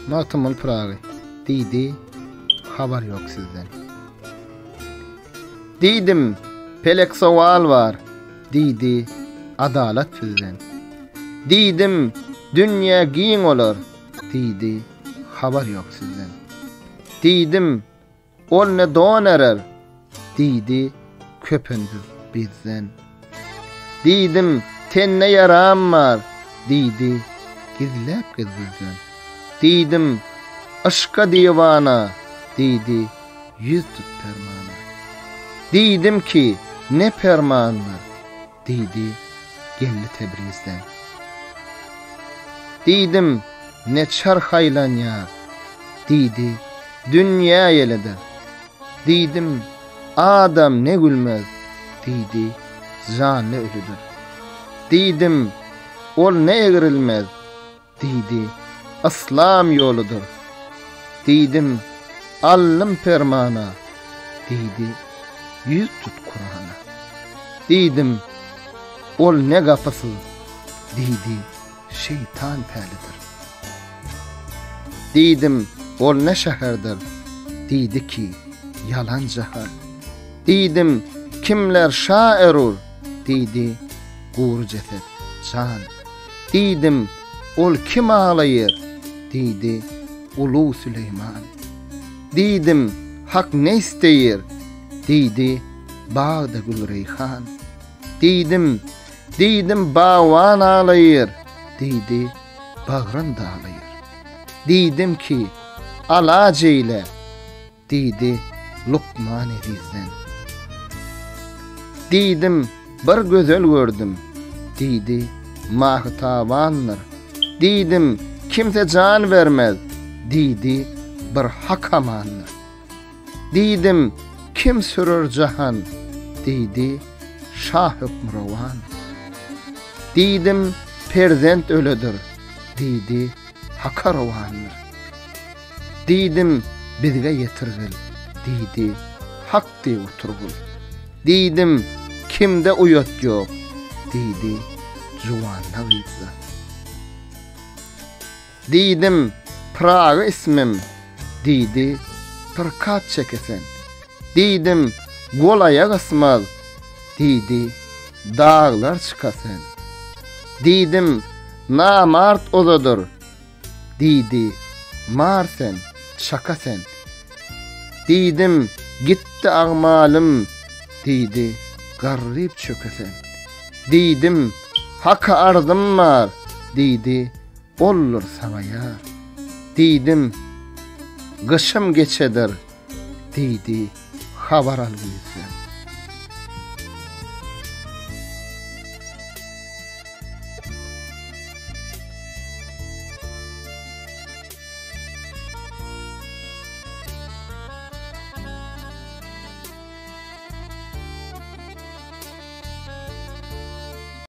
Matymyl Pragy. Diýdi, habar ýok sizden. Diýdim, pelek sowal bar. Diýdi, adalat sizden. Diýdim, dünýä giň olar. Diýdi, habar ýok sizden. Diýdim, ol ne don erer. Diýdi, köpendi bizden. Diýdim, tenne yaram bar. Diýdi, gizläp bizden. Diýdim, aşka diýwana. Diýdi, yüz tut permana. Diýdim ki, ne permanlar. Diýdi, gelli Tebrizden. Diýdim, ne çarh aýlanya. Diýdi, dünýä ýelidir. Diýdim, adam ne gülmez. Diýdi, jany ölüdür. Diýdim, ol ne egirilmez. Diýdi, İslam ýoludur. Diýdim, allym permana. Diýdi, yüz tut Kur'ana. Diýdim, ol ne gapysy. Diýdi, şeytan pälidir. Diýdim, ol ne şäherdir. Diýdi ki, yalan jahan. Diýdim, kimler şairur. Diýdi, gur ceset can. Diýdim, ol kim ağlayır. Diýdi, Ulu Süleyman. Diýdim, hak ne isteýir. Diýdi, bağda gül reyhan. Diýdim, bawan ağlayır. Diýdi, bağrın dağlayır. Diýdim ki, alac eyle. Diýdi, Lukman Edizden. Diýdim, bir gözel gördüm. Diýdi, mahtabanlar. Diýdim, kimse can vermez. Diýdi, bir hak amanlar. Diýdim, kim sürür jahan. Diýdi, Şah hükmürowan. Diýdim, perzent ölüdür. Diýdi, haka rowanlar. Diýdim, bizge yetirgil. Diýdi, hak diýip oturgul. Diýdim, kimde uyat ýok. Diýdi, juwanna wyza. Diýdim, Praga ismim. Diýdi, pirkat çekesen. Diýdim, gol ayak asmaz. Diýdi, dağlar çıkasen. Diýdim, namart ozadır. Diýdi, marsen, çakasen. Diýdim, gitti agmalym. Diýdi, garryp çökesen. Diýdim, haka arzym var. Diýdi, olur savaya. Diýdim, gışım geçedir. Diýdi, habar al bizden.